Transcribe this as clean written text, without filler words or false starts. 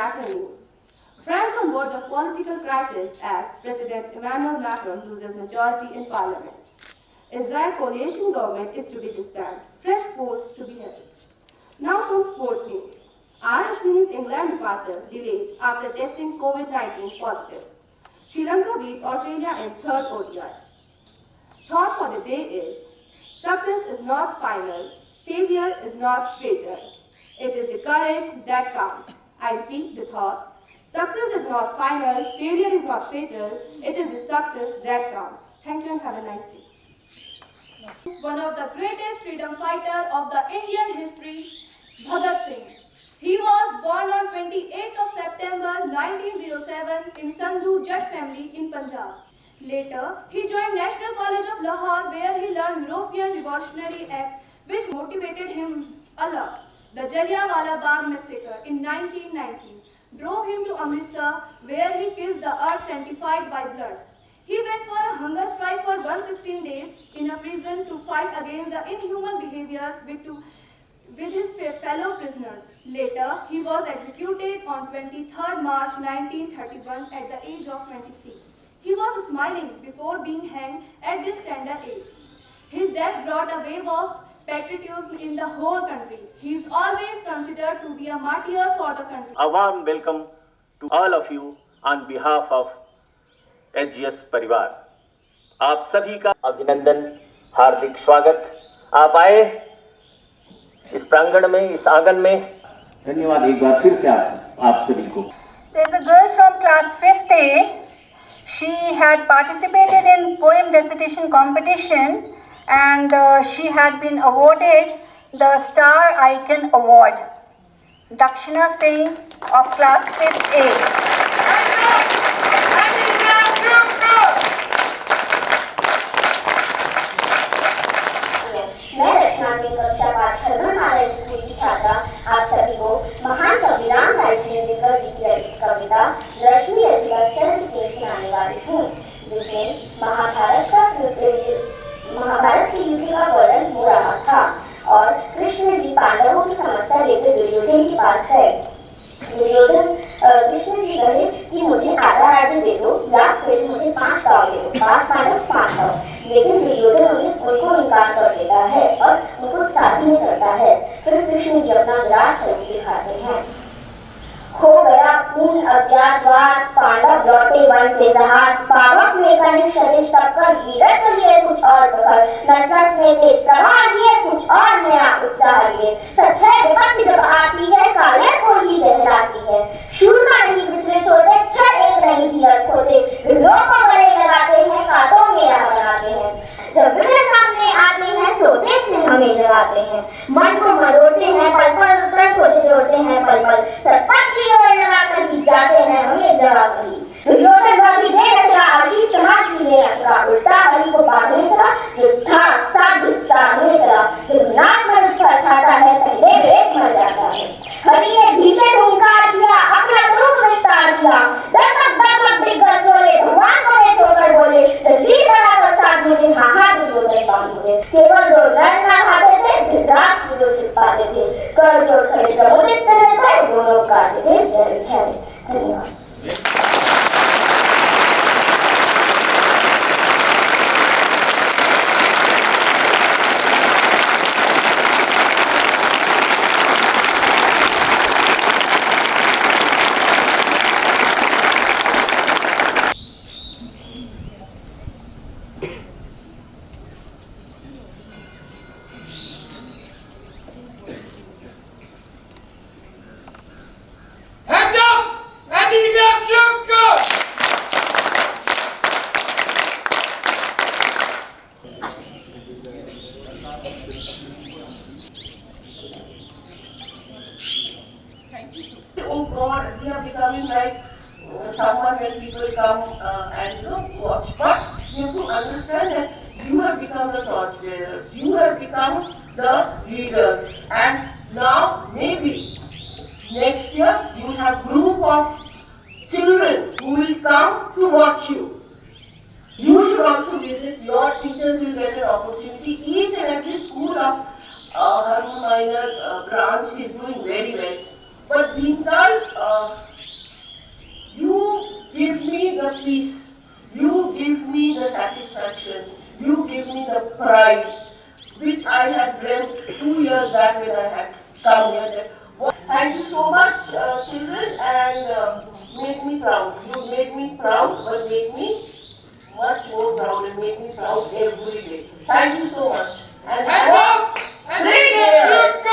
international news. France on verge of political crisis as President Emmanuel Macron loses majority in parliament. Israel coalition government is to be disbanded. Fresh polls to be held. Now some sports news. R. Ashwini's England departure delayed after testing COVID-19 positive. Sri Lanka beat Australia in third ODI. Thought for the day is, success is not final, failure is not fatal. It is the courage that counts. I repeat the thought. Success is not final, failure is not fatal. It is the success that counts. Thank you and have a nice day. One of the greatest freedom fighters of the Indian history, Bhagat Singh. He was born on 28th of September 1907 in Sandhu Jatt family in Punjab. Later, he joined National College of Lahore where he learned European Revolutionary Acts which motivated him a lot. The Jallianwala Bagh massacre in 1919 drove him to Amritsar where he kissed the earth sanctified by blood. He went for a hunger strike for 116 days in a prison to fight against the inhuman behavior with his fellow prisoners. Later, he was executed on 23rd March 1931 at the age of 23. He was smiling before being hanged at this tender age. His death brought a wave of patriotism in the whole country. He is always considered to be a martyr for the country. A warm welcome to all of you on behalf of HGS परिवार. आप सभी का अभिनंदन, हार्दिक स्वागत. आप आए इस प्रांगण में, इस आंगन में. धन्यवाद एक बार फिर से आप सभी को. There's a girl from class 5th. She had participated in poem recitation competition and she had been awarded the Star Icon Award. Dakshina Singh of class 5th A. मैं दक्षिणा सिंह कक्षा 5 हरमन नारायण स्कूल की छात्रा आप सभी को महान कवि रामराय सिंह दिनकर जी की रचित कविता रश्मि अधिगत शरद के सुनाने वाली हूँ, जिसमें महाभारत के युद्ध का वर्णन हो रहा था और कृष्ण जी पांडवों की समस्या लेकर दुर्योधन के पास गए. दुर्योधन कृष्ण जी कहे कि मुझे आधा राज्य राज्य दे दो या फिर मुझे 5 गाँव दे दो, 5 पांडव 5 गाँव। लेकिन दुर्योधन उनको इनकार कर देता है और उनको साथ में चलता है। फिर कृष्ण जी अपना विराट स्वरूप दिखाते हैं। खो गया पूर्ण अज्ञातवास, पांडव लौटे वन से साहस, पावक में कनिष्ठ सदिश टक्कर, वीरत्व लिए कुछ और प्रखर, नस नस में तेज प्रवाह लिए कुछ और नया उत्साह लिए। सच है विपत्ति जब आती है कायर को ही लहराती है, शूरमा नहीं विचलित होते, क्षण एक नहीं धीरज खोते, विघ्नों को गले लगाते हैं, कांटों में राह बनाते हैं। जब विघ्न सामने आते हैं सोते से हमें जगाते हैं, मन को मरोड़ते हैं पल पल, तन को जोड़ते हैं पल पल, सतपथ की ओर लगाकर ही जाते हैं हमें जगा कर। दुर्योधन वाली दे असरा आशीष समाज की ले असरा, उल्टा हरि को बांधने चला, जो था साध साधने चला, जब नाश मनुष्य पर छाता है पहले वेद मर जाता है। हरि ने भीषण हुंकार दिया, अपना स्वरूप विस्तार किया, दर्पक दिग्गज बोले, भगवान को वे ठोकर बोले, जंजीर बना कर साथ मुझे, हाँ हाँ दुर्योधन बांध मुझे। केवल 2 नर ना भाते थे, धृतराष्ट्र को जो पाते थे, कर जोड़ खड़े प्रमुदित करने पर दोनों काटे थे जय जय। धन्यवाद। Oh God, we are becoming like someone when people come and watch. But you have to understand that you have become the torchbearers, you have become the leaders, and now maybe next year you will have group of children who will come to watch you. You should also visit. Your teachers will get an opportunity. Each and every school of Himalayan branch is doing very well. But Bhimtal, you give me the peace, you give me the satisfaction, you give me the pride, which I had dreamt 2 years back when I had come here. Thank you so much, children, and make me proud. You made me proud, but make me much more proud and make me proud every day. Thank you so much. And have a great day.